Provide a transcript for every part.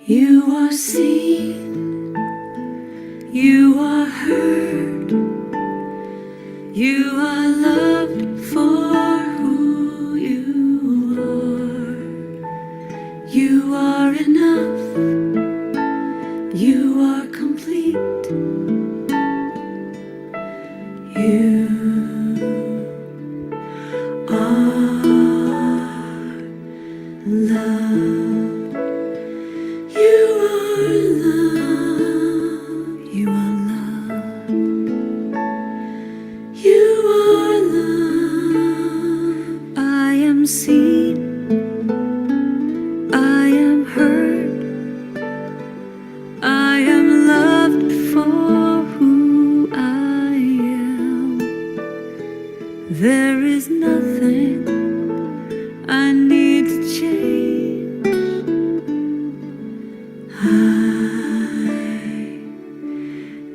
You are seen, you are heard, you are loved for who you are. You are enough, you are complete. You are love. You are love. You are love. You are love. I am seen. I am heard. I am loved for who I am. There is nothing I need to change. I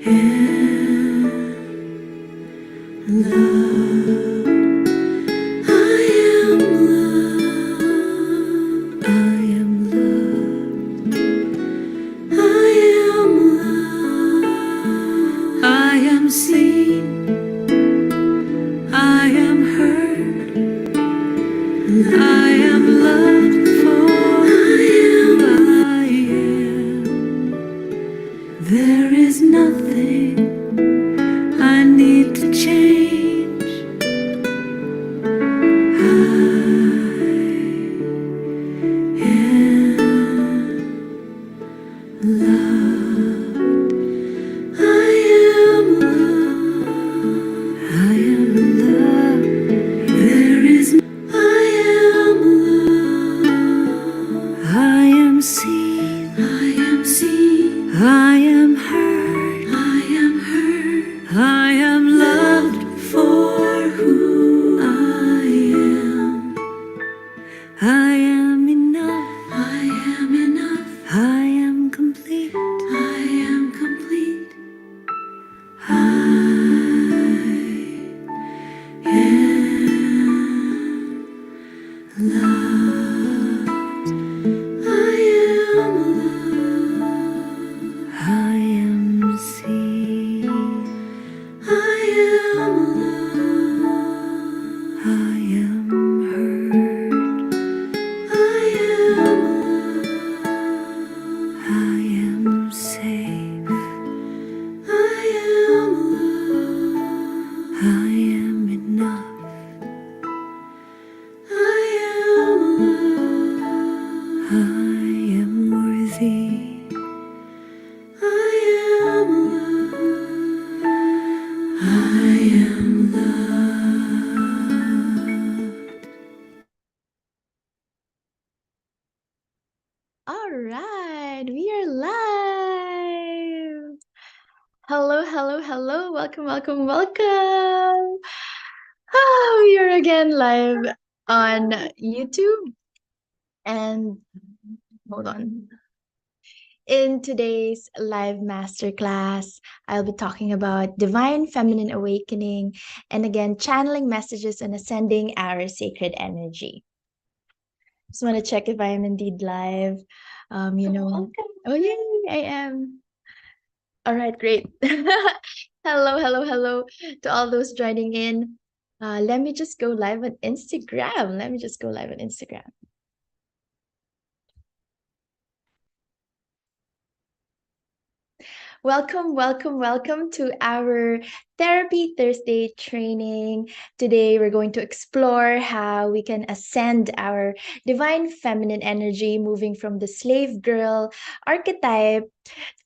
am love. I am love. I am love. I am love. I am seen. I am heard. I am loved for who I am. There is nothing I need to change. I am loved. I am loved. I am loved. There is I am loved. I am seen. I am seen. I am heard. I am heard. I am loved for who I am. I am enough. I am enough. I am complete. I am complete. I am loved. I am loved. I am seen. I am loved. I am heard. I am loved. I am safe. I am loved. I am enough. I am loved. I am worthy. I am loved. I am loved. All right, we are live. Hello, hello, hello. Welcome, welcome, welcome. We are again live on YouTube. And hold on. In today's live masterclass, I'll be talking about divine feminine awakening and again, channeling messages and ascending our sacred energy. Just want to check if I am indeed live. Oh, yay, I am. All right, great. Hello, hello, hello to all those joining in. Let me just go live on Instagram. Let me just go live on Instagram. Welcome, welcome, welcome to our Therapy Thursday training. Today, we're going to explore how we can ascend our divine feminine energy, moving from the slave girl archetype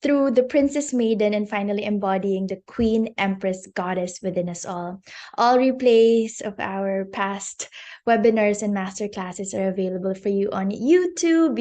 through the princess maiden and finally embodying the queen empress goddess within us all. All replays of our past webinars and masterclasses are available for you on YouTube.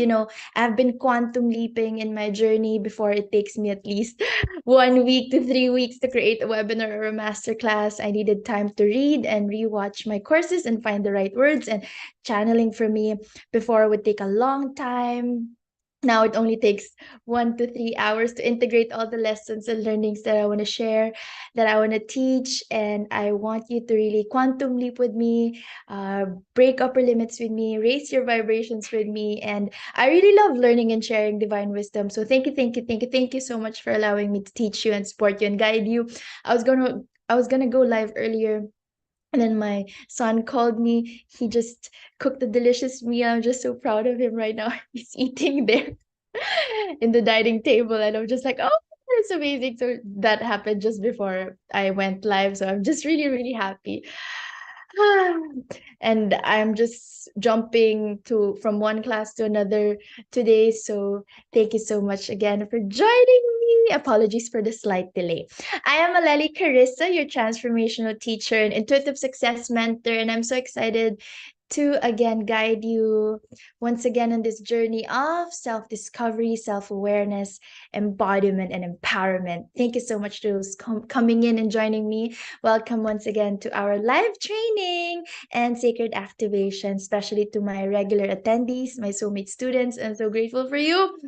I've been quantum leaping in my journey. Before, it takes me at least 1 week to 3 weeks to create a webinar or a masterclass. I needed time to read and rewatch my courses and find the right words, and channeling for me before would take a long time. Now it only takes 1 to 3 hours to integrate all the lessons and learnings that I want to share, that I want to teach. And I want you to really quantum leap with me, break upper limits with me, raise your vibrations with me. And I really love learning and sharing divine wisdom. So thank you, thank you, thank you, thank you so much for allowing me to teach you and support you and guide you. I was gonna go live earlier, and then my son called me. He just cooked a delicious meal. I'm just so proud of him right now. He's eating there in the dining table. And I'm just like, oh, it's amazing. So that happened just before I went live. So I'm just really, really happy. And I'm just jumping to from one class to another today. So thank you so much again for joining me. Apologies for the slight delay. I am Aleli Carissa, your transformational teacher and intuitive success mentor, and I'm so excited to again guide you once again on this journey of self-discovery, self-awareness, embodiment, and empowerment. Thank you so much to those coming in and joining me. Welcome once again to our live training and sacred activation, especially to my regular attendees, my soulmate students. I'm so grateful for you.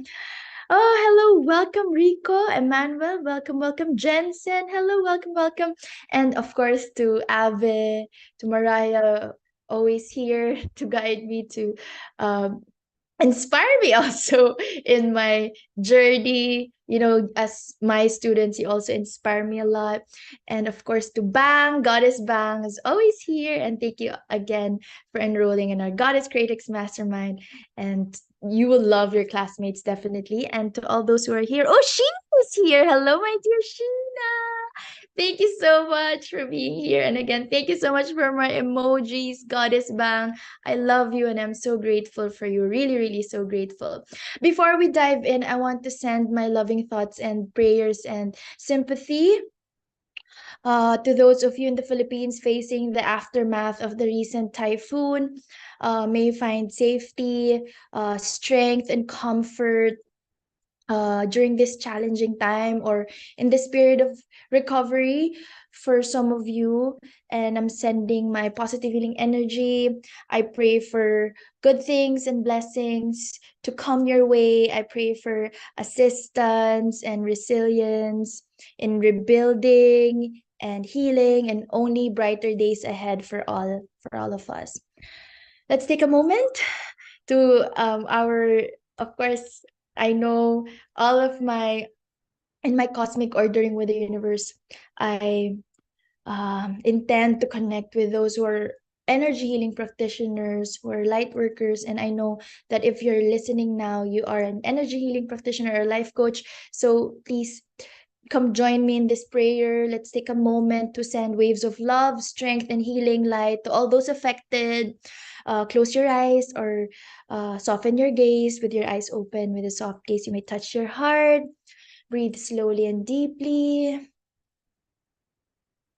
Oh, hello. Welcome, Rico, Emmanuel. Welcome, welcome, Jensen. Hello, welcome, welcome. And of course, to Ave, to Mariah, always here to guide me, to um, inspire me also in my journey. As my students, you also inspire me a lot. And of course, to Bang, Goddess Bang is always here. And thank you again for enrolling in our Goddess Creatix Mastermind. And you will love your classmates, definitely. And to all those who are here, oh, Sheena is here. Hello, my dear Sheena. Thank you so much for being here. And again, thank you so much for my emojis, Goddess Bang. I love you and I'm so grateful for you. Really, really so grateful. Before we dive in, I want to send my loving thoughts and prayers and sympathy to those of you in the Philippines facing the aftermath of the recent typhoon. May you find safety, strength, and comfort during this challenging time, or in this period of recovery for some of you. And I'm sending my positive healing energy. I pray for good things and blessings to come your way. I pray for assistance and resilience in rebuilding and healing, and only brighter days ahead for all of us. Let's take a moment to our, of course, I know all of my, in my cosmic ordering with the universe, I intend to connect with those who are energy healing practitioners, who are light workers. And I know that if you're listening now, you are an energy healing practitioner or life coach. So please come join me in this prayer. Let's take a moment to send waves of love, strength, and healing light to all those affected. Close your eyes, or soften your gaze with your eyes open. With a soft gaze, you may touch your heart. Breathe slowly and deeply.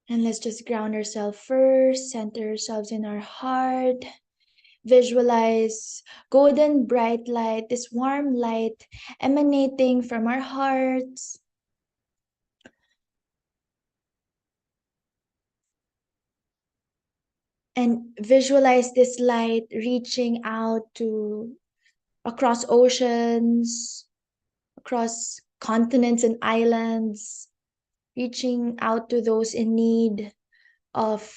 And let's just ground ourselves first, center ourselves in our heart. Visualize golden bright light, this warm light emanating from our hearts. And visualize this light reaching out to across oceans, across continents and islands, reaching out to those in need of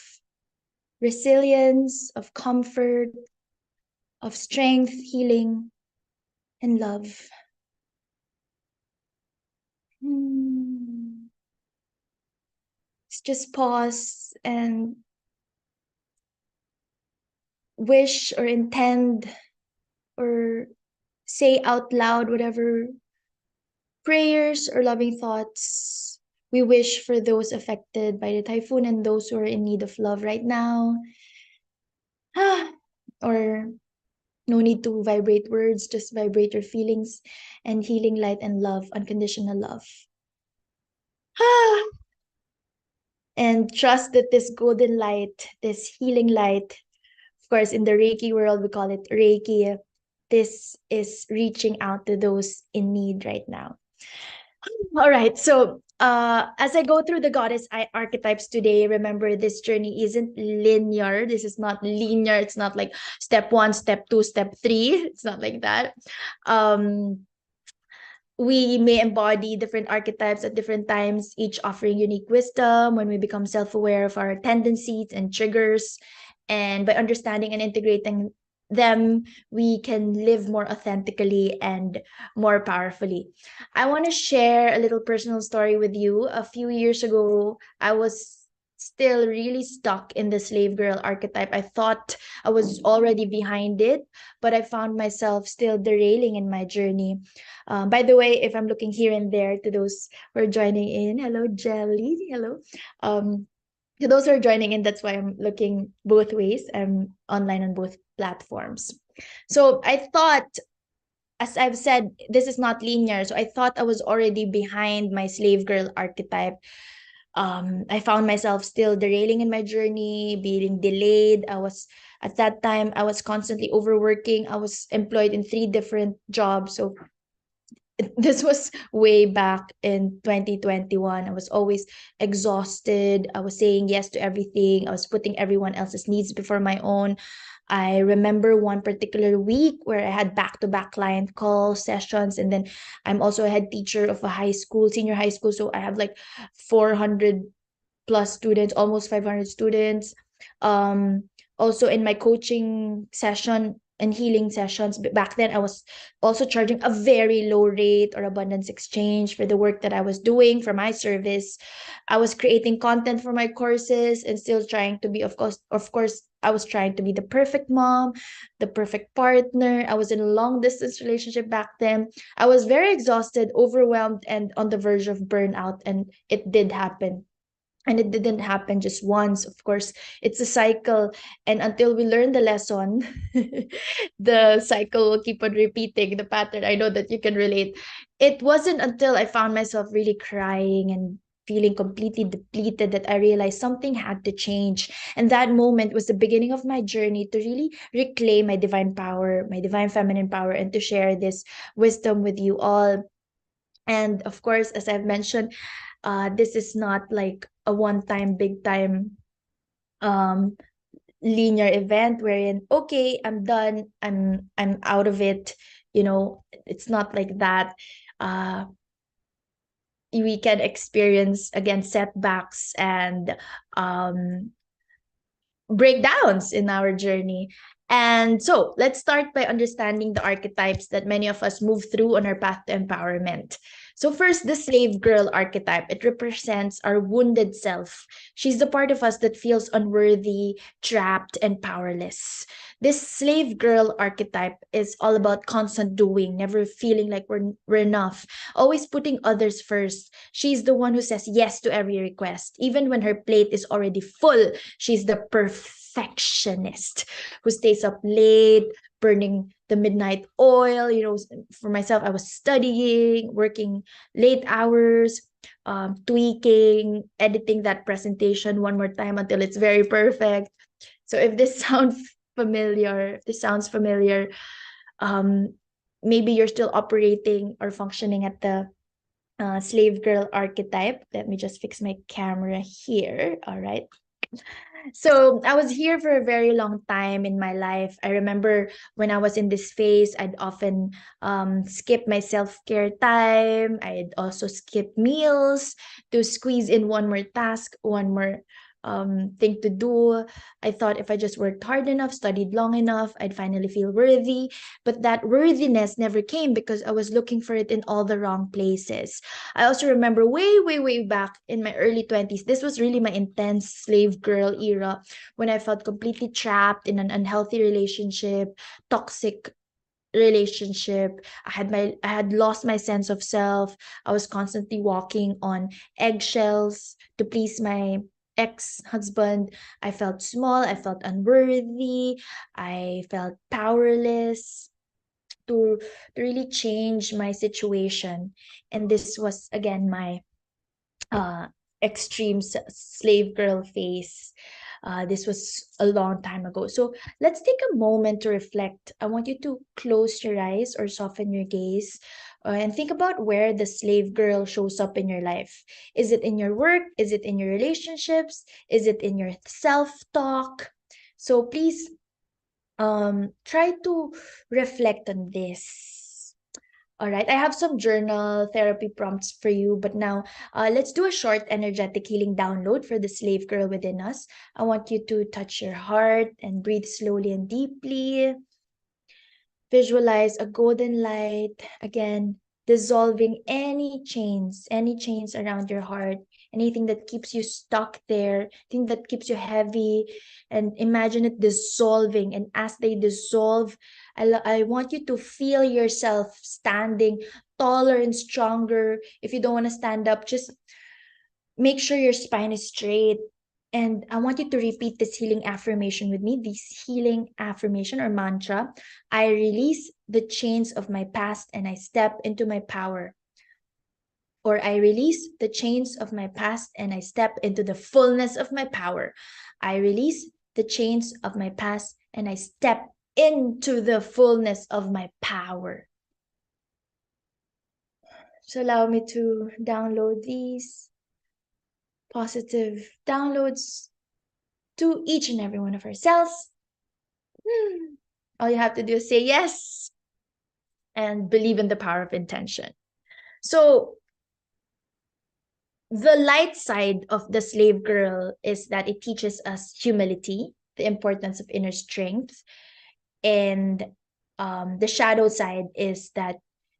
resilience, of comfort, of strength, healing, and love. Let's just pause and wish or intend or say out loud whatever prayers or loving thoughts we wish for those affected by the typhoon and those who are in need of love right now. Or no need to vibrate words, just vibrate your feelings and healing light and love, unconditional love. And trust that this golden light, this healing light, of course, in the Reiki world, we call it Reiki. This is reaching out to those in need right now. All right. So, as I go through the goddess archetypes today, remember this journey isn't linear. This is not linear. It's not like step one, step two, step three. It's not like that. Um, we may embody different archetypes at different times, each offering unique wisdom when we become self aware of our tendencies and triggers. And by understanding and integrating them, we can live more authentically and more powerfully. I want to share a little personal story with you. A few years ago, I was still really stuck in the slave girl archetype. I thought I was already behind it, but I found myself still derailing in my journey. By the way, if I'm looking here and there to those who are joining in, hello, Jelly, hello. Um, to those who are joining in, that's why I'm looking both ways. I'm online on both platforms. So I thought, as I've said, this is not linear. So I thought I was already behind my slave girl archetype. I found myself still derailing in my journey, being delayed. At that time, I was constantly overworking. I was employed in 3 different jobs. So this was way back in 2021. I was always exhausted. I was saying yes to everything. I was putting everyone else's needs before my own. I remember one particular week where I had back-to-back client call sessions, and then I'm also a head teacher of a high school, senior high school. So I have like 400 plus students, almost 500 students. Also in my coaching session and healing sessions, back then I was also charging a very low rate or abundance exchange for the work that I was doing for my service. I was creating content for my courses and still trying to be, of course, I was trying to be the perfect mom, the perfect partner. I was in a long distance relationship back then. I was very exhausted, overwhelmed, and on the verge of burnout, and it did happen, and it didn't happen just once. Of course, it's a cycle, and until we learn the lesson, the cycle will keep on repeating the pattern. I know that you can relate. It wasn't until I found myself really crying and feeling completely depleted that I realized something had to change. And that moment was the beginning of my journey to really reclaim my divine power, my divine feminine power, and to share this wisdom with you all. And of course, as I've mentioned, this is not like a one-time big time um linear event wherein, okay, I'm done, I'm out of it. It's not like that. uh we can experience again setbacks and um breakdowns in our journey. And so let's start by understanding the archetypes that many of us move through on our path to empowerment. So, first, the slave girl archetype. It represents our wounded self. She's the part of us that feels unworthy, trapped, and powerless. This slave girl archetype is all about constant doing, never feeling like we're enough, always putting others first. She's the one who says yes to every request, even when her plate is already full. She's the perfectionist who stays up late, burning the midnight oil. For myself, I was studying, working late hours, tweaking, editing that presentation one more time until it's very perfect. So if this sounds familiar, um, maybe you're still operating or functioning at the slave girl archetype. Let me just fix my camera here. All right. So I was here for a very long time in my life. I remember when I was in this phase, I'd often skip my self-care time. I'd also skip meals to squeeze in one more task, one more thing to do. I thought if I just worked hard enough, studied long enough, I'd finally feel worthy. But that worthiness never came because I was looking for it in all the wrong places. I also remember way, way, way back in my early 20s, this was really my intense slave girl era when I felt completely trapped in an unhealthy relationship, toxic relationship. I had lost my sense of self. I was constantly walking on eggshells to please my ex-husband. I felt small, I felt unworthy, I felt powerless to really change my situation. And this was again my uh extreme slave girl phase. This was a long time ago. So let's take a moment to reflect. I want you to close your eyes or soften your gaze. And think about where the slave girl shows up in your life. Is it in your work? Is it in your relationships? Is it in your self-talk? So please try to reflect on this. All right, I have some journal therapy prompts for you, but now let's do a short energetic healing download for the slave girl within us. I want you to touch your heart and breathe slowly and deeply. Visualize a golden light, again, dissolving any chains around your heart, anything that keeps you stuck there, anything that keeps you heavy, and imagine it dissolving. And as they dissolve, I want you to feel yourself standing taller and stronger. If you don't want to stand up, just make sure your spine is straight. And I want you to repeat this healing affirmation with me, this healing affirmation or mantra. I release the chains of my past and I step into my power. Or I release the chains of my past and I step into the fullness of my power. I release the chains of my past and I step into the fullness of my power. So allow me to download these positive downloads to each and every one of our cells. All you have to do is say yes and believe in the power of intention. So the light side of the slave girl is that it teaches us humility, the importance of inner strength. And the shadow side is that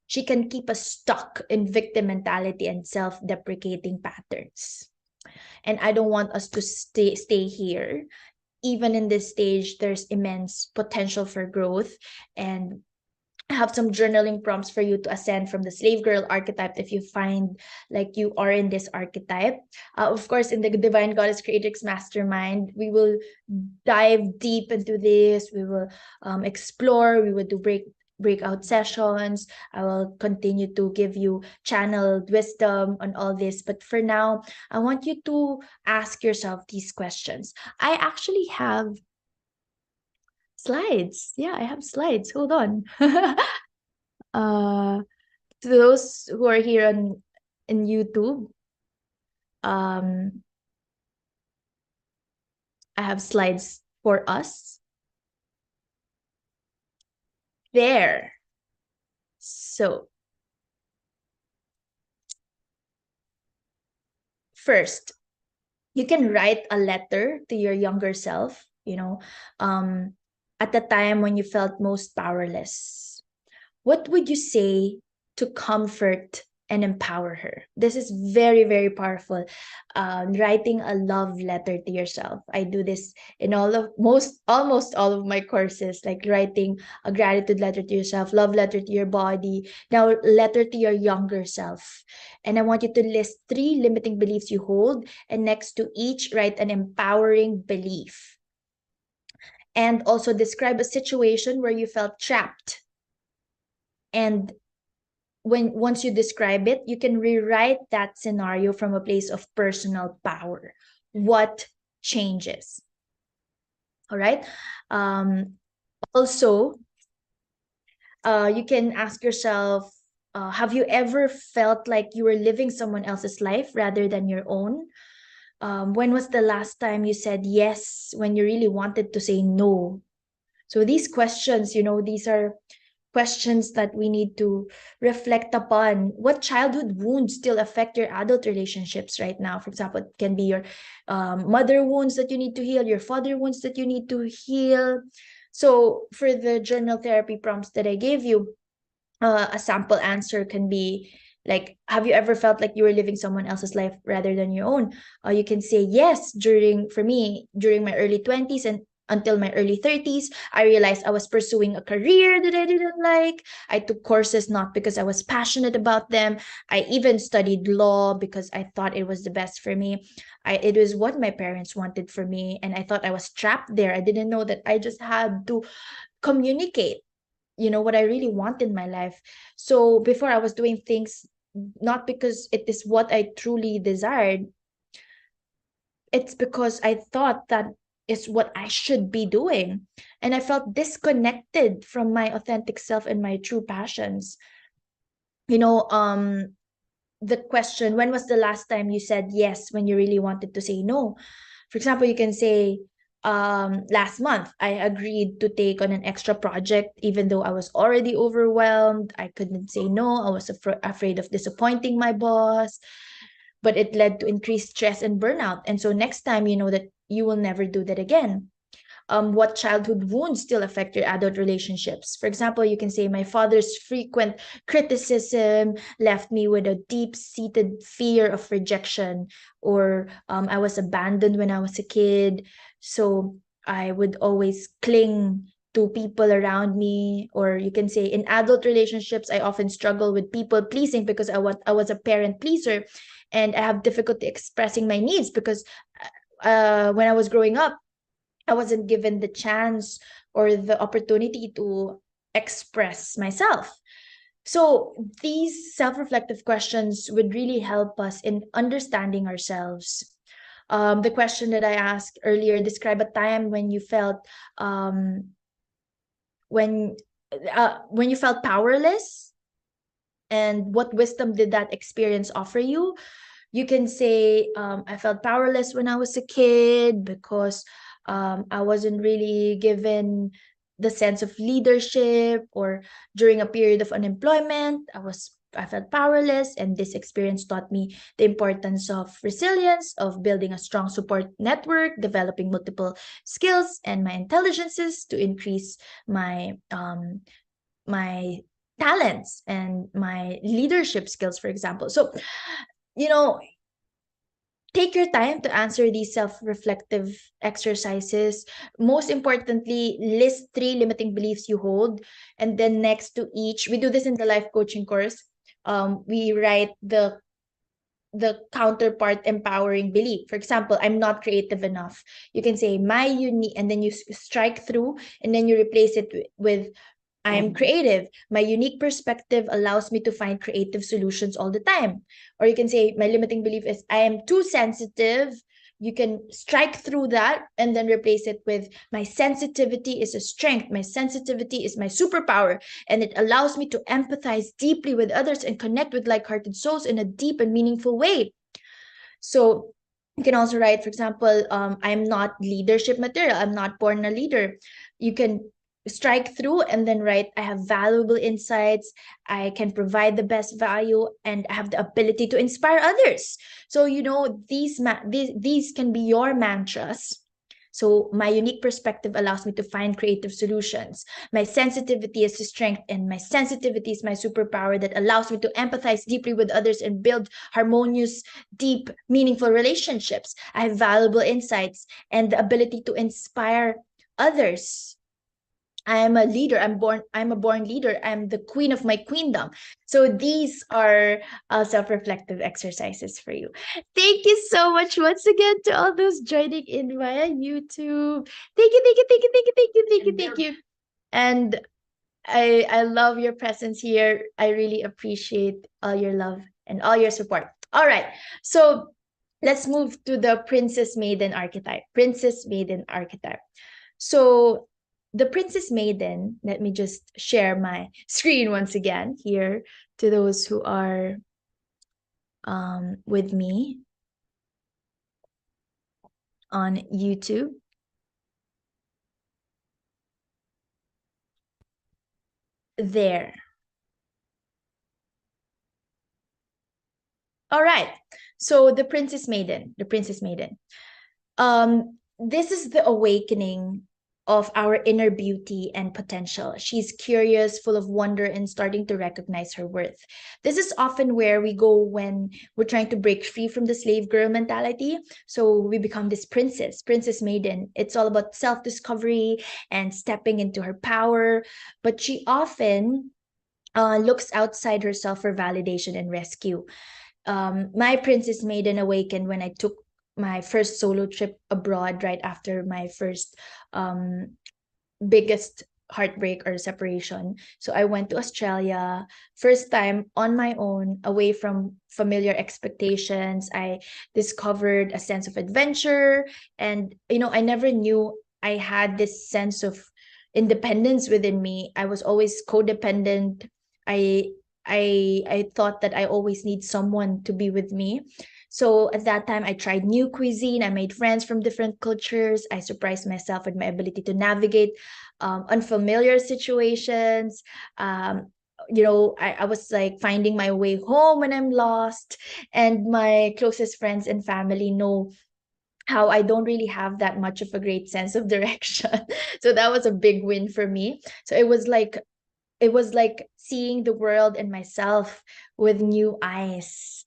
she can keep us stuck in victim mentality and self-deprecating patterns. And I don't want us to stay here. Even in this stage, there's immense potential for growth. And I have some journaling prompts for you to ascend from the slave girl archetype if you find like you are in this archetype. Of course, in the Divine Goddess Creatrix Mastermind, we will dive deep into this. We will explore. We will do breakout sessions. I will continue to give you channeled wisdom on all this. But for now, I want you to ask yourself these questions. I actually have slides. Yeah, I have slides. Hold on. To those who are here on in YouTube, I have slides for us. There. So, first, you can write a letter to your younger self, at the time when you felt most powerless. What would you say to comfort and empower her? This is very, very powerful. Writing a love letter to yourself. I do this in almost all of my courses, like writing a gratitude letter to yourself, love letter to your body, now letter to your younger self. And I want you to list 3 limiting beliefs you hold, and next to each, write an empowering belief. And also describe a situation where you felt trapped. And once you describe it, you can rewrite that scenario from a place of personal power. What changes? All right. Also, you can ask yourself, have you ever felt like you were living someone else's life rather than your own? When was the last time you said yes when you really wanted to say no? So these questions, these are questions that we need to reflect upon. What childhood wounds still affect your adult relationships right now? For example, it can be your mother wounds that you need to heal, your father wounds that you need to heal. So for the journal therapy prompts that I gave you, a sample answer can be like, have you ever felt like you were living someone else's life rather than your own? You can say yes. For me, during my early 20s and until my early 30s, I realized I was pursuing a career that I didn't like. I took courses not because I was passionate about them. I even studied law because I thought it was the best for me. It was what my parents wanted for me, and I thought I was trapped there. I didn't know that I just had to communicate what I really want in my life. So before, I was doing things not because it is what I truly desired. It's because I thought that is what I should be doing. And I felt disconnected from my authentic self and my true passions. you know, the question, when was the last time you said yes when you really wanted to say no? For example, you can say, last month I agreed to take on an extra project even though I was already overwhelmed. I couldn't say no. I was afraid of disappointing my boss, but it led to increased stress and burnout. And so next time, you know that you will never do that again. What childhood wounds still affect your adult relationships? For example, you can say, my father's frequent criticism left me with a deep seated fear of rejection, or I was abandoned when I was a kid. So I would always cling to people around me. Or you can say, in adult relationships, I often struggle with people pleasing because I was a parent pleaser, and I have difficulty expressing my needs because when I was growing up, I wasn't given the chance or the opportunity to express myself. So these self-reflective questions would really help us in understanding ourselves. The question that I asked earlier, describe a time when you felt um, when when you felt powerless, and what wisdom did that experience offer you? You can say, I felt powerless when I was a kid because I wasn't really given the sense of leadership, or during a period of unemployment, I felt powerless, and this experience taught me the importance of resilience, of building a strong support network, developing multiple skills and my intelligences to increase my talents and my leadership skills, for example. So, you know, take your time to answer these self-reflective exercises. Most importantly, list 3 limiting beliefs you hold, and then next to each, we do this in the life coaching course. We write the counterpart empowering belief. For example, I'm not creative enough. You can say my unique, and then you strike through, and then you replace it with I am creative. My unique perspective allows me to find creative solutions all the time. Or you can say, my limiting belief is I am too sensitive. You can strike through that and then replace it with my sensitivity is a strength. My sensitivity is my superpower, and it allows me to empathize deeply with others and connect with like hearted souls in a deep and meaningful way. So you can also write, for example, I'm not leadership material. I'm not born a leader. You can strike through and then write, I have valuable insights. I can provide the best value, and I have the ability to inspire others. So, you know, these can be your mantras. So my unique perspective allows me to find creative solutions. My sensitivity is a strength, and my sensitivity is my superpower that allows me to empathize deeply with others and build harmonious, deep, meaningful relationships. I have valuable insights and the ability to inspire others. I am a leader. I'm a born leader. I'm the queen of my queendom. So these are self-reflective exercises for you. Thank you so much once again to all those joining in via YouTube. Thank you, thank you, thank you, thank you, thank you, thank you, thank you. And I love your presence here. I really appreciate all your love and all your support. All right. So let's move to the Princess Maiden archetype. Princess Maiden archetype. So the Princess Maiden, let me just share my screen once again here to those who are with me on YouTube. There. All right. So the Princess Maiden, the Princess Maiden. This is the awakening of our inner beauty and potential. She's curious, full of wonder, and starting to recognize her worth. This is often where we go when we're trying to break free from the slave girl mentality. So we become this princess, Princess Maiden. It's all about self-discovery and stepping into her power. But she often looks outside herself for validation and rescue. My Princess Maiden awakened when I took my first solo trip abroad right after my first biggest heartbreak or separation. So I went to Australia, first time on my own, away from familiar expectations. I discovered a sense of adventure, and you know, I never knew I had this sense of independence within me. I was always codependent. I I thought that I always need someone to be with me. So at that time, I tried new cuisine. I made friends from different cultures. I surprised myself with my ability to navigate unfamiliar situations. I was like finding my way home when I'm lost. And my closest friends and family know how I don't really have that much of a great sense of direction. So that was a big win for me. So it was like seeing the world and myself with new eyes.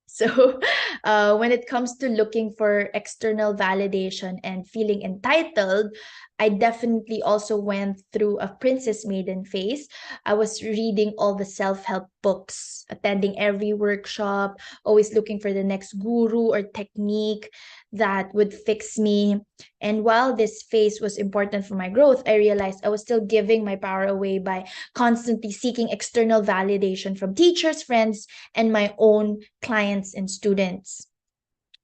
So, when it comes to looking for external validation and feeling entitled, I definitely also went through a princess maiden phase. I was reading all the self help books, attending every workshop, always looking for the next guru or technique that would fix me. And while this phase was important for my growth, I realized I was still giving my power away by constantly seeking external validation from teachers, friends, and my own clients and students.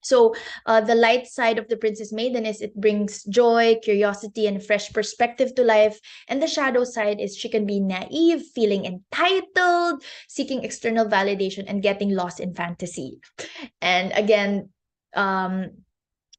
So, the light side of the Princess Maiden is it brings joy, curiosity, and a fresh perspective to life. And the shadow side is she can be naive, feeling entitled, seeking external validation, and getting lost in fantasy. And again, um,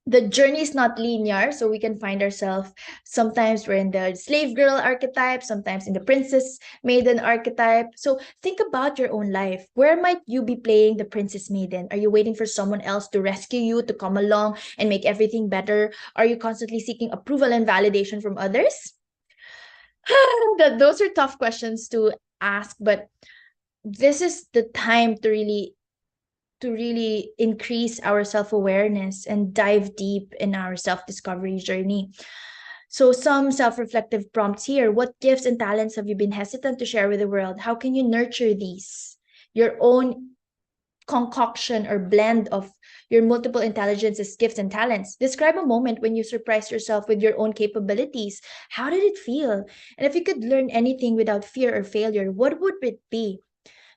the journey is not linear, so we can find ourselves, sometimes we're in the slave girl archetype, sometimes in the princess maiden archetype. So think about your own life. Where might you be playing the princess maiden? Are you waiting for someone else to rescue you, to come along and make everything better? Are you constantly seeking approval and validation from others? Those are tough questions to ask, but this is the time to really increase our self-awareness and dive deep in our self-discovery journey. So some self-reflective prompts here. What gifts and talents have you been hesitant to share with the world? How can you nurture these? Your own concoction or blend of your multiple intelligences, gifts, and talents. Describe a moment when you surprised yourself with your own capabilities. How did it feel? And if you could learn anything without fear or failure, what would it be?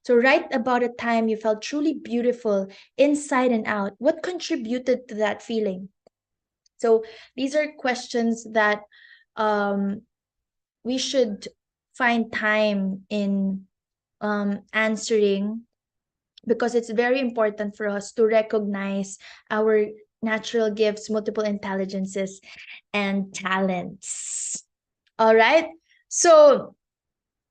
So write about a time you felt truly beautiful inside and out. What contributed to that feeling? So these are questions that um, we should find time in answering, because it's very important for us to recognize our natural gifts, multiple intelligences, and talents. All right. So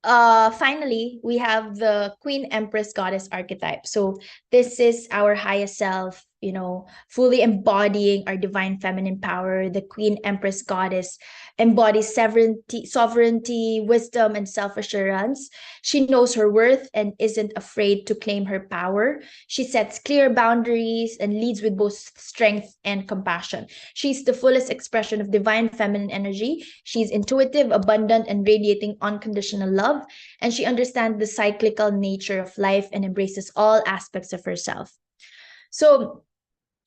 finally, we have the Queen Empress Goddess archetype. So this is our highest self, fully embodying our divine feminine power. The Queen Empress Goddess embodies sovereignty, wisdom, and self-assurance. She knows her worth and isn't afraid to claim her power. She sets clear boundaries and leads with both strength and compassion. She's the fullest expression of divine feminine energy. She's intuitive, abundant, and radiating unconditional love. And she understands the cyclical nature of life and embraces all aspects of herself. So,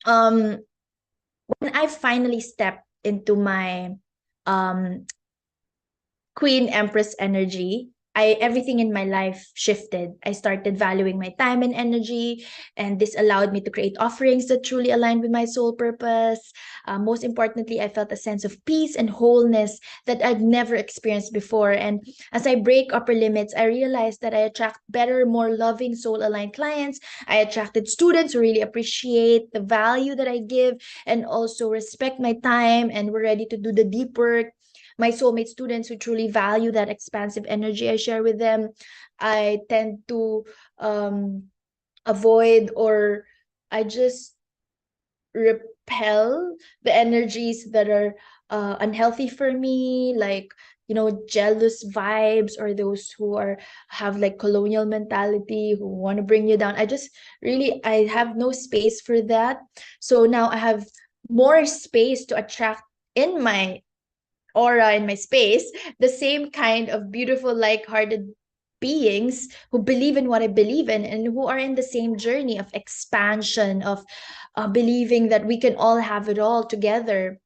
when I finally stepped into my um, Queen Empress energy, I everything in my life shifted. I started valuing my time and energy, and this allowed me to create offerings that truly aligned with my soul purpose. Most importantly, I felt a sense of peace and wholeness that I'd never experienced before. And as I break upper limits, I realized that I attract better, more loving, soul-aligned clients. I attracted students who really appreciate the value that I give and also respect my time and were ready to do the deep work. My soulmate students who truly value that expansive energy I share with them. I tend to avoid, or I just repel the energies that are unhealthy for me, like jealous vibes, or those who have like colonial mentality, who want to bring you down. I have no space for that. So now I have more space to attract in my aura, in my space, the same kind of beautiful, like-hearted beings who believe in what I believe in and who are in the same journey of expansion, of believing that we can all have it all together.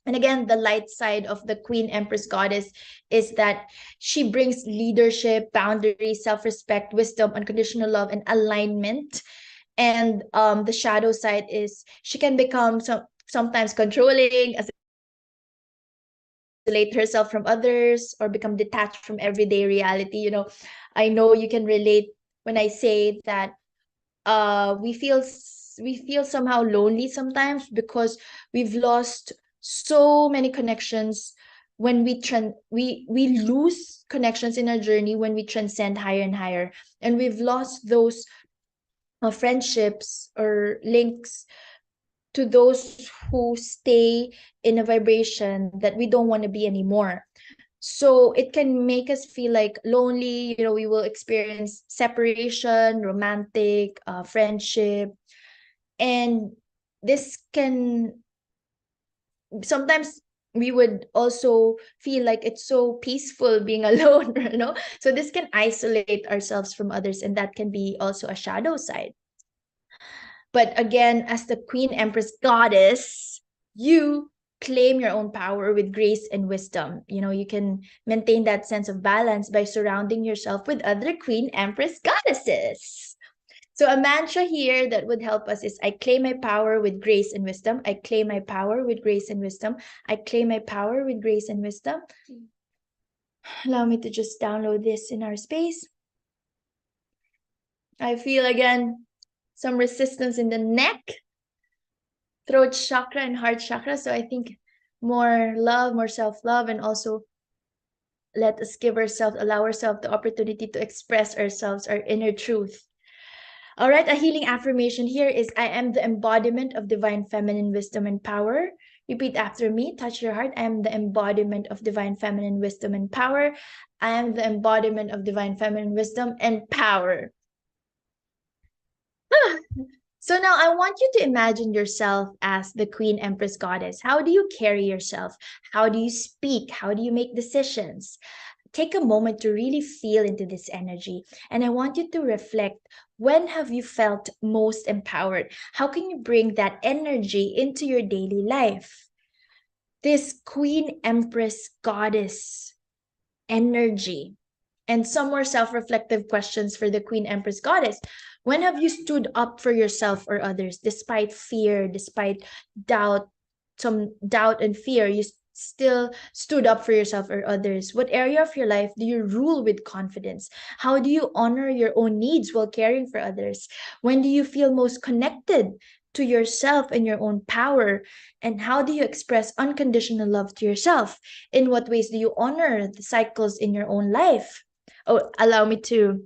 And again, the light side of the Queen Empress Goddess is that she brings leadership, boundaries, self-respect, wisdom, unconditional love, and alignment. And the shadow side is she can become sometimes controlling, isolate herself from others, or become detached from everyday reality. I know you can relate when I say that we feel somehow lonely sometimes because we've lost so many connections when we lose connections in our journey when we transcend higher and higher, and we've lost those friendships or links to those who stay in a vibration that we don't want to be anymore. So it can make us feel like lonely. We will experience separation, romantic, friendship, and this can sometimes we would also feel like it's so peaceful being alone, so this can isolate ourselves from others, and that can be also a shadow side. But again, as the Queen Empress goddess, you claim your own power with grace and wisdom. You can maintain that sense of balance by surrounding yourself with other Queen Empress goddesses. So a mantra here that would help us is, I claim my power with grace and wisdom. I claim my power with grace and wisdom. I claim my power with grace and wisdom. Allow me to just download this in our space. I feel again some resistance in the neck, throat chakra, and heart chakra. So I think more love, more self-love, and also let us allow ourselves the opportunity to express ourselves, our inner truth. All right, a healing affirmation here is, I am the embodiment of divine feminine wisdom and power. Repeat after me, touch your heart. I am the embodiment of divine feminine wisdom and power. I am the embodiment of divine feminine wisdom and power. So now I want you to imagine yourself as the Queen Empress Goddess. How do you carry yourself? How do you speak? How do you make decisions? Take a moment to really feel into this energy. And I want you to reflect, when have you felt most empowered? How can you bring that energy into your daily life? This Queen Empress Goddess energy. And some more self-reflective questions for the Queen Empress Goddess. When have you stood up for yourself or others despite fear, despite doubt, some doubt and fear? You still stood up for yourself or others. What area of your life do you rule with confidence? How do you honor your own needs while caring for others? When do you feel most connected to yourself and your own power? And how do you express unconditional love to yourself? In what ways do you honor the cycles in your own life? Oh, allow me to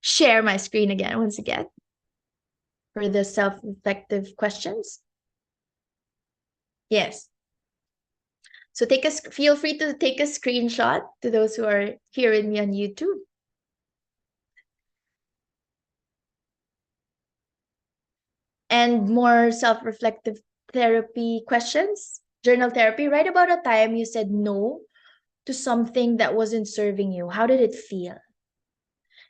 share my screen again, once again, for the self-reflective questions. Yes. So feel free to take a screenshot to those who are here with me on YouTube. And more self-reflective therapy questions. Journal therapy. Write about a time you said no to something that wasn't serving you. How did it feel?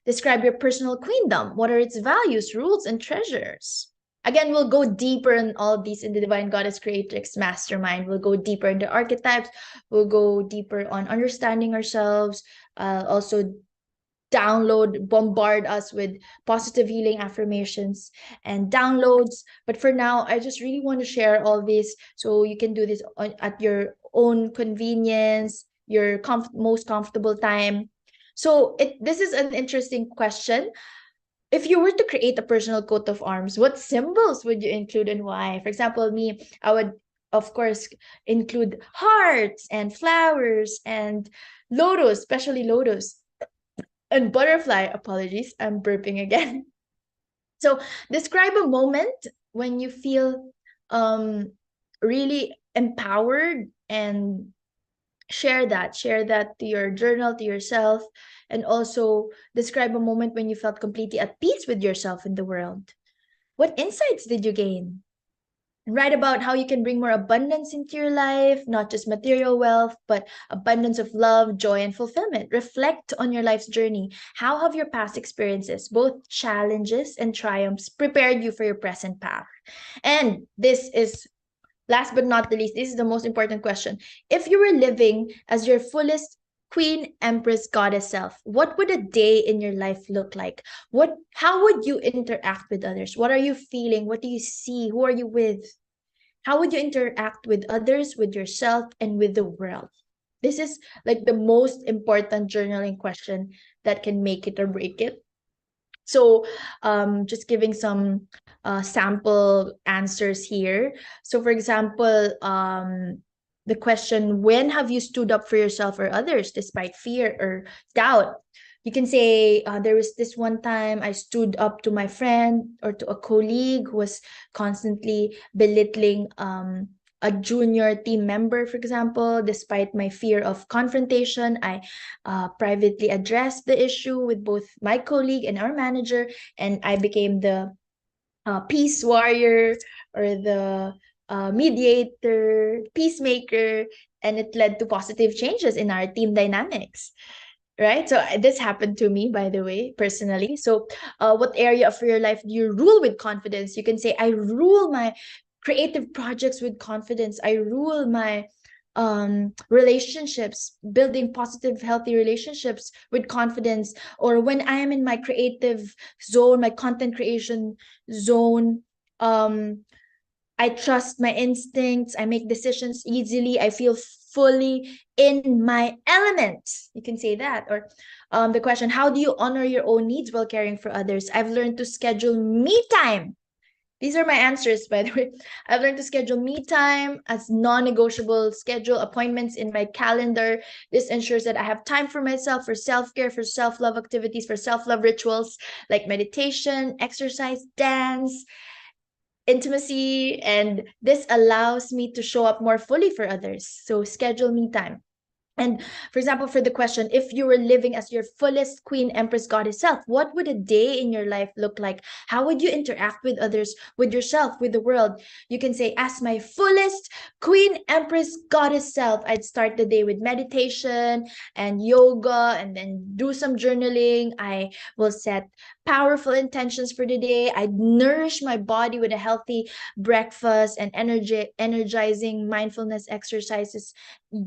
Describe your personal queendom. What are its values, rules, and treasures? Again, we'll go deeper in all of these in the Divine Goddess Creatrix Mastermind. We'll go deeper into archetypes. We'll go deeper on understanding ourselves. Also bombard us with positive healing affirmations and downloads. But for now, I just really want to share all this so you can do this at your own convenience, your most comfortable time. So this is an interesting question. If you were to create a personal coat of arms, what symbols would you include and why? For example, me, I would, of course, include hearts and flowers and lotus, especially lotus, and butterfly. Apologies, I'm burping again. So describe a moment when you feel really empowered, and share that to your journal, to yourself. And also describe a moment when you felt completely at peace with yourself in the world. What insights did you gain? And write about how you can bring more abundance into your life, not just material wealth, but abundance of love, joy, and fulfillment. Reflect on your life's journey. How have your past experiences, both challenges and triumphs, prepared you for your present path? And this is, last but not the least, this is the most important question. If you were living as your fullest Queen Empress Goddess self, what would a day in your life look like? How would you interact with others? What are you feeling? What do you see? Who are you with? How would you interact with others, with yourself, and with the world? This is like the most important journaling question that can make it or break it. So just giving some sample answers here. So for example, the question, when have you stood up for yourself or others despite fear or doubt? You can say, there was this one time I stood up to my friend or to a colleague who was constantly belittling a junior team member, for example. Despite my fear of confrontation, I privately addressed the issue with both my colleague and our manager, and I became the peace warrior or the mediator, peacemaker, and it led to positive changes in our team dynamics. Right. So this happened to me, by the way, personally. So, what area of your life do you rule with confidence? You can say, I rule my creative projects with confidence. I rule my relationships, building positive, healthy relationships with confidence. Or when I am in my creative zone, my content creation zone, I trust my instincts. I make decisions easily. I feel fully in my element. You can say that. Or the question, how do you honor your own needs while caring for others? I've learned to schedule me time. These are my answers, by the way. I've learned to schedule me time as non-negotiable, schedule appointments in my calendar. This ensures that I have time for myself, for self-care, for self-love activities, for self-love rituals like meditation, exercise, dance, intimacy, and this allows me to show up more fully for others. So schedule me time. And for example, for the question, if you were living as your fullest queen, empress, goddess self, what would a day in your life look like? How would you interact with others, with yourself, with the world? You can say, as my fullest queen, empress, goddess self, I'd start the day with meditation and yoga and then do some journaling. I will set powerful intentions for the day. I'd nourish my body with a healthy breakfast and energizing mindfulness exercises,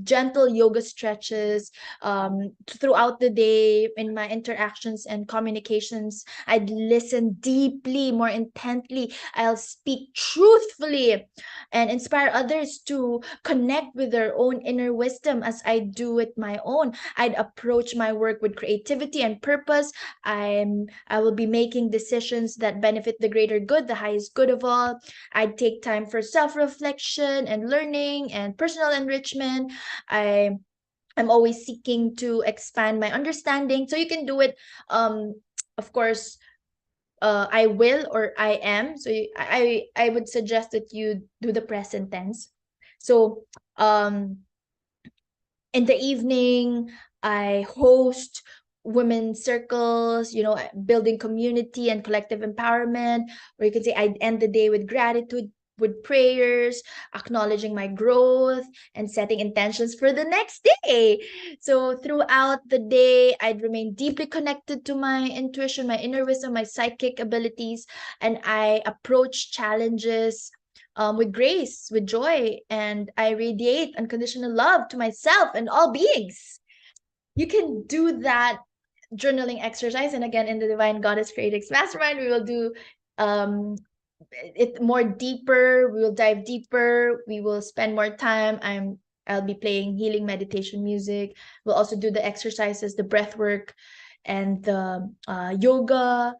gentle yoga stretches throughout the day. In my interactions and communications, I'd listen deeply, more intently. I'll speak truthfully and inspire others to connect with their own inner wisdom as I do with my own. I'd approach my work with creativity and purpose. I will be making decisions that benefit the greater good, the highest good of all. I'd take time for self-reflection and learning and personal enrichment. I I'm always seeking to expand my understanding. So you can do it. Of course, I will or I am. So I would suggest that you do the present tense. So in the evening, I host women circles, building community and collective empowerment. Or you can say I end the day with gratitude, with prayers, acknowledging my growth, and setting intentions for the next day. So throughout the day, I'd remain deeply connected to my intuition, my inner wisdom, my psychic abilities, and I approach challenges with grace, with joy, and I radiate unconditional love to myself and all beings. You can do that journaling exercise. And again, in the Divine Goddess Creatics Mastermind, we will do um, it more deeper. We will dive deeper. We will spend more time. I'll be playing healing meditation music. We'll also do the exercises, the breath work, and the yoga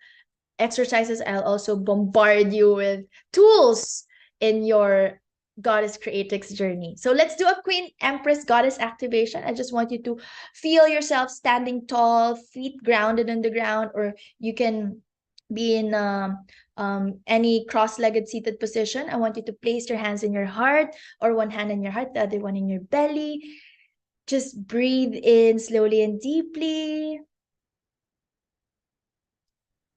exercises. I'll also bombard you with tools in your goddess creatics journey. So let's do a queen empress goddess activation. I just want you to feel yourself standing tall, feet grounded on the ground, or you can be in any cross-legged seated position. I want you to place your hands in your heart, or one hand in your heart, the other one in your belly. Just breathe in slowly and deeply.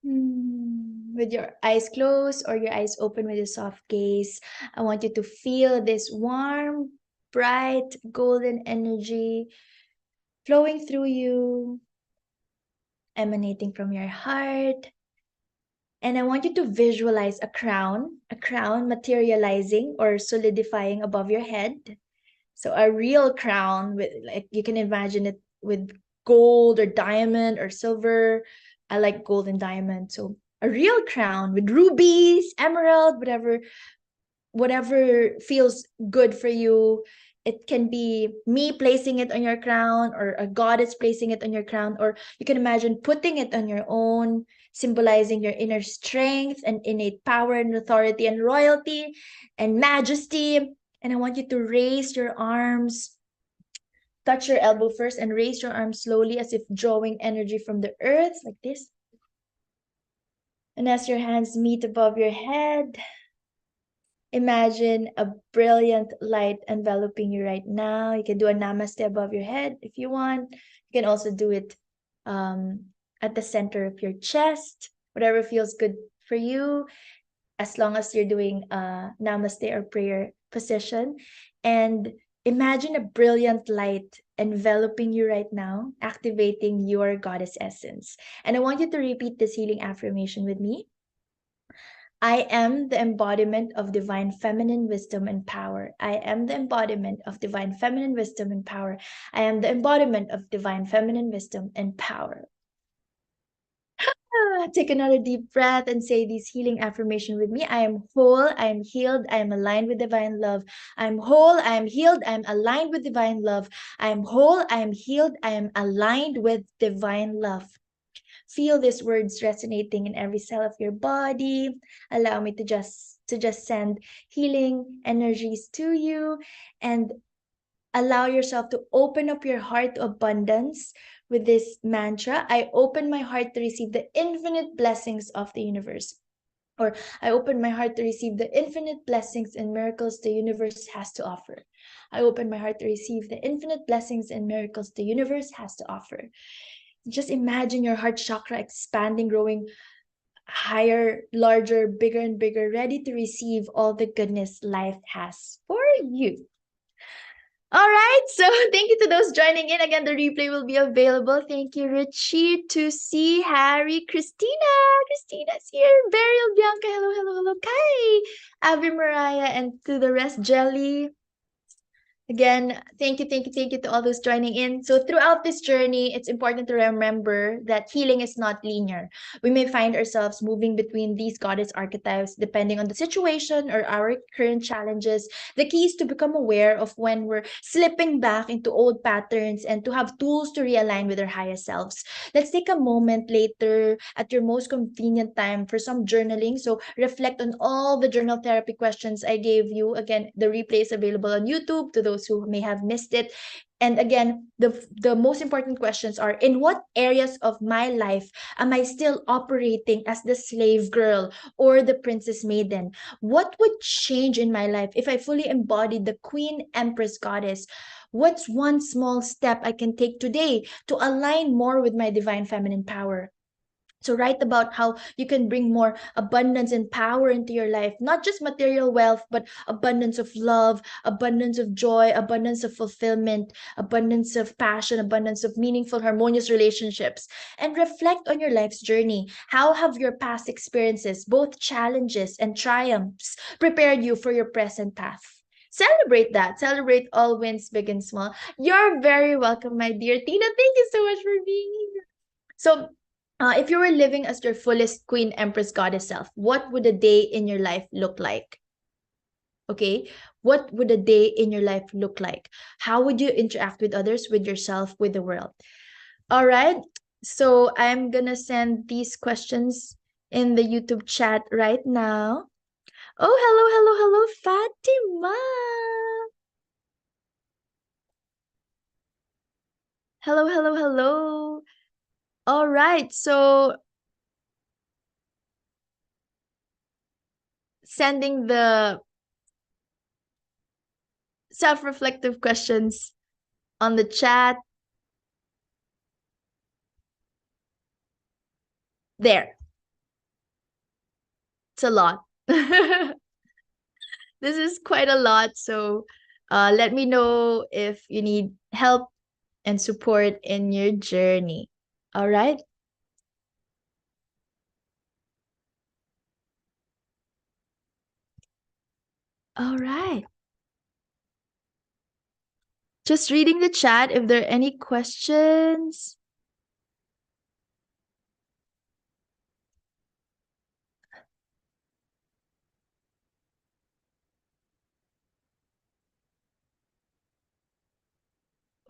With your eyes closed or your eyes open with a soft gaze, I want you to feel this warm, bright, golden energy flowing through you, emanating from your heart. And I want you to visualize a crown materializing or solidifying above your head. So a real crown with, like, you can imagine it with gold or diamond or silver. I like gold and diamond. So a real crown with rubies, emerald, whatever feels good for you It can be me placing it on your crown, or a goddess placing it on your crown, or you can imagine putting it on your own, symbolizing your inner strength and innate power and authority and royalty and majesty. And I want you to raise your arms, touch your elbow first, and raise your arms slowly as if drawing energy from the earth, like this. And as your hands meet above your head, imagine a brilliant light enveloping you right now. You can do a namaste above your head if you want. You can also do it at the center of your chest, whatever feels good for you, as long as you're doing a namaste or prayer position. And imagine a brilliant light enveloping you right now, activating your goddess essence. And I want you to repeat this healing affirmation with me. I am the embodiment of divine feminine wisdom and power. I am the embodiment of divine feminine wisdom and power. I am the embodiment of divine feminine wisdom and power. Take another deep breath and say this healing affirmation with me. I am whole, I am healed, I am aligned with divine love. I am whole, I am healed, I am aligned with divine love. I am whole, I am healed, I am aligned with divine love. Feel these words resonating in every cell of your body. Allow me to just send healing energies to you, and allow yourself to open up your heart to abundance with this mantra. I open my heart to receive the infinite blessings of the universe. Or I open my heart to receive the infinite blessings and miracles the universe has to offer. I open my heart to receive the infinite blessings and miracles the universe has to offer. Just imagine your heart chakra expanding, growing higher, larger, bigger and bigger, ready to receive all the goodness life has for you. All right, so thank you to those joining in. Again, the replay will be available. Thank you, Richie, Tusi, Harry, Christina. Christina's here. Beryl, Bianca, hello, hello, hello. Kai, Avi, Mariah, and to the rest, Jelly. Again, thank you to all those joining in. So throughout this journey, it's important to remember that healing is not linear. We may find ourselves moving between these goddess archetypes depending on the situation or our current challenges. The key is to become aware of when we're slipping back into old patterns and to have tools to realign with our highest selves. Let's take a moment later at your most convenient time for some journaling. So reflect on all the journal therapy questions I gave you. Again, the replay is available on YouTube to those who may have missed it. And again, the most important questions are: in what areas of my life am I still operating as the slave girl or the princess maiden? What would change in my life if I fully embodied the queen empress goddess? What's one small step I can take today to align more with my divine feminine power? So write about how you can bring more abundance and power into your life, not just material wealth, but abundance of love, abundance of joy, abundance of fulfillment, abundance of passion, abundance of meaningful, harmonious relationships. And reflect on your life's journey. How have your past experiences, both challenges and triumphs, prepared you for your present path? Celebrate that. Celebrate all wins, big and small. You're very welcome, my dear Tina. Thank you so much for being here. So, if you were living as your fullest queen, empress, goddess self, what would a day in your life look like? Okay, what would a day in your life look like? How would you interact with others, with yourself, with the world? All right, so I'm gonna send these questions in the YouTube chat right now. Oh, hello, hello, hello, Fatima. Hello, hello, hello. All right, so sending the self-reflective questions on the chat. There. It's a lot. This is quite a lot. So let me know if you need help and support in your journey. All right. All right. Just reading the chat if there are any questions.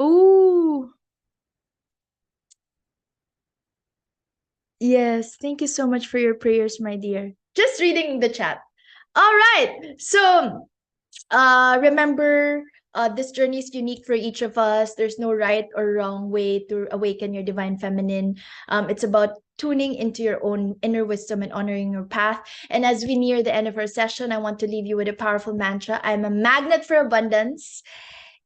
Ooh. Yes, thank you so much for your prayers, my dear. Just reading the chat. All right. So, remember, this journey is unique for each of us. There's no right or wrong way to awaken your divine feminine. It's about tuning into your own inner wisdom and honoring your path. And as we near the end of our session, I want to leave you with a powerful mantra. I'm a magnet for abundance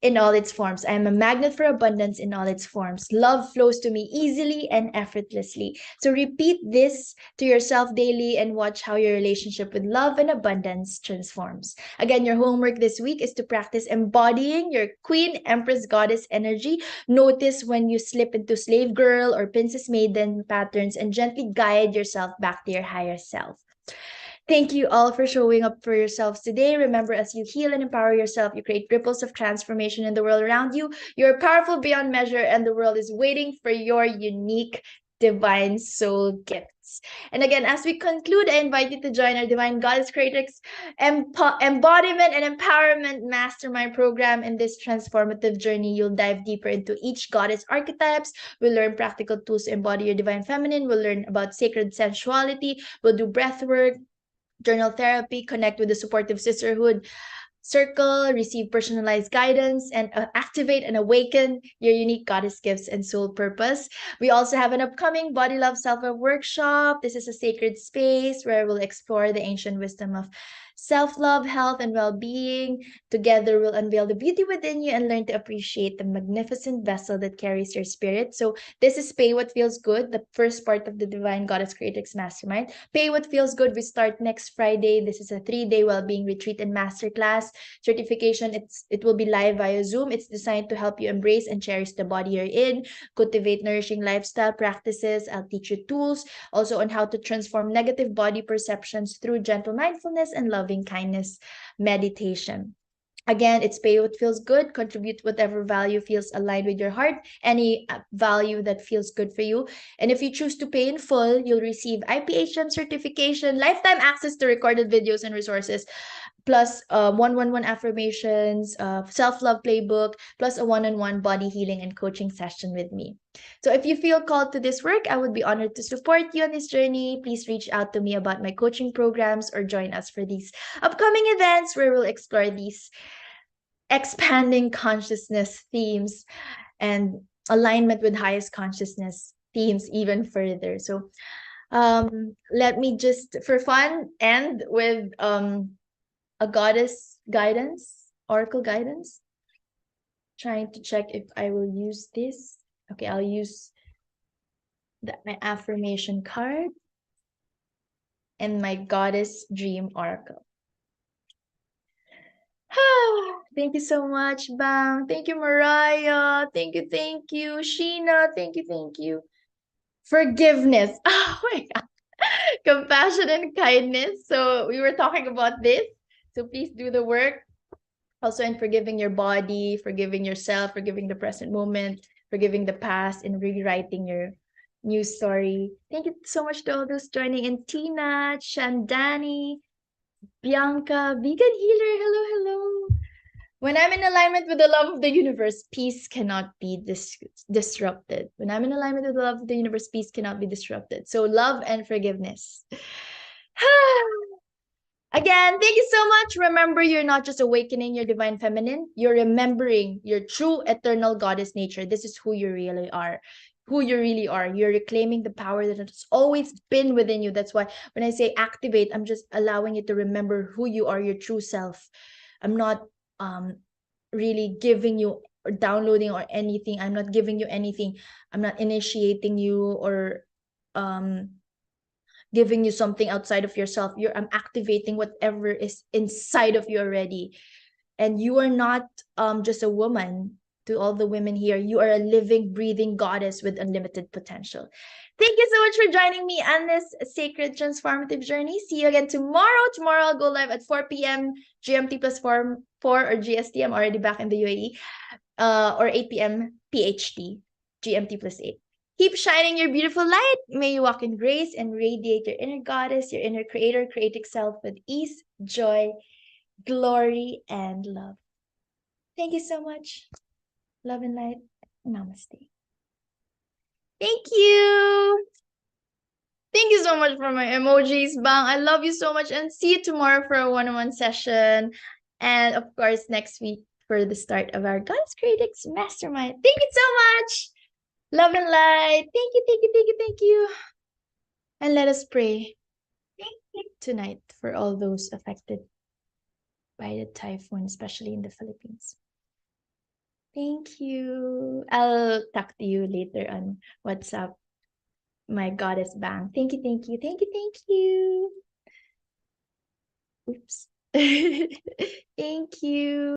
in all its forms. I am a magnet for abundance in all its forms. Love flows to me easily and effortlessly. So repeat this to yourself daily and watch how your relationship with love and abundance transforms. Again, your homework this week is to practice embodying your queen, empress, goddess energy. Notice when you slip into slave girl or princess maiden patterns and gently guide yourself back to your higher self. Thank you all for showing up for yourselves today. Remember, as you heal and empower yourself, you create ripples of transformation in the world around you. You're powerful beyond measure, and the world is waiting for your unique divine soul gifts. And again, as we conclude, I invite you to join our Divine Goddess Creatrix Embodiment and Empowerment Mastermind program. In this transformative journey, you'll dive deeper into each goddess archetypes. We'll learn practical tools to embody your divine feminine. We'll learn about sacred sensuality. We'll do breath work, journal therapy, connect with the supportive sisterhood circle, receive personalized guidance, and activate and awaken your unique goddess gifts and soul purpose. We also have an upcoming Body Love Self-Love workshop. This is a sacred space where we'll explore the ancient wisdom of self-love, health, and well-being. Together, we'll unveil the beauty within you and learn to appreciate the magnificent vessel that carries your spirit. So this is Pay What Feels Good, the first part of the Divine Goddess Creatrix Mastermind. Pay What Feels Good, we start next Friday. This is a 3-day well-being retreat and masterclass certification. It will be live via Zoom. It's designed to help you embrace and cherish the body you're in, cultivate nourishing lifestyle practices. I'll teach you tools also on how to transform negative body perceptions through gentle mindfulness and loving kindness meditation. Again, it's pay what feels good, contribute whatever value feels aligned with your heart, any value that feels good for you. And if you choose to pay in full, you'll receive IPHM certification, lifetime access to recorded videos and resources, plus 111 affirmations, self-love playbook, plus a one-on-one body healing and coaching session with me. So if you feel called to this work, I would be honored to support you on this journey. Please reach out to me about my coaching programs or join us for these upcoming events where we'll explore these expanding consciousness themes and alignment with highest consciousness themes even further. So let me just, for fun, end with a goddess guidance, oracle guidance. Trying to check if I will use this. Okay, I'll use my affirmation card and my goddess dream oracle. Thank you so much, Bam. Thank you, Mariah. Thank you, Sheena. Thank you. Forgiveness. Oh my God. Compassion and kindness. So we were talking about this. So please do the work. Also in forgiving your body, forgiving yourself, forgiving the present moment, forgiving the past, and rewriting your new story. Thank you so much to all those joining in. Tina, Chandani, Bianca, vegan healer. Hello, hello. When I'm in alignment with the love of the universe, peace cannot be disrupted. When I'm in alignment with the love of the universe, peace cannot be disrupted. So love and forgiveness. Again, thank you so much. Remember, you're not just awakening your divine feminine, you're remembering your true eternal goddess nature. This is who you really are. Who you really are. You're reclaiming the power that has always been within you. That's why when I say activate, I'm just allowing you to remember who you are, your true self. I'm not really giving you or downloading or anything. I'm not giving you anything. I'm not initiating you or giving you something outside of yourself. I'm activating whatever is inside of you already. And you are not just a woman. To all the women here, you are a living, breathing goddess with unlimited potential. Thank you so much for joining me on this sacred transformative journey. See you again tomorrow. Tomorrow I'll go live at 4 p.m. GMT plus 4 or GST. I'm already back in the UAE. Or 8 p.m. PHT, GMT plus 8. Keep shining your beautiful light. May you walk in grace and radiate your inner goddess, your inner creator, creative self with ease, joy, glory, and love. Thank you so much. Love and light. Namaste. Thank you. Thank you so much for my emojis, Bang. I love you so much, and see you tomorrow for a one-on-one session. And of course, next week for the start of our Goddess Critics Mastermind. Thank you so much. Love and light. Thank you, thank you, thank you, thank you. And let us pray tonight for all those affected by the typhoon, especially in the Philippines. Thank you. I'll talk to you later on WhatsApp. My goddess Bang. Thank you, thank you, thank you, thank you. Oops. Thank you.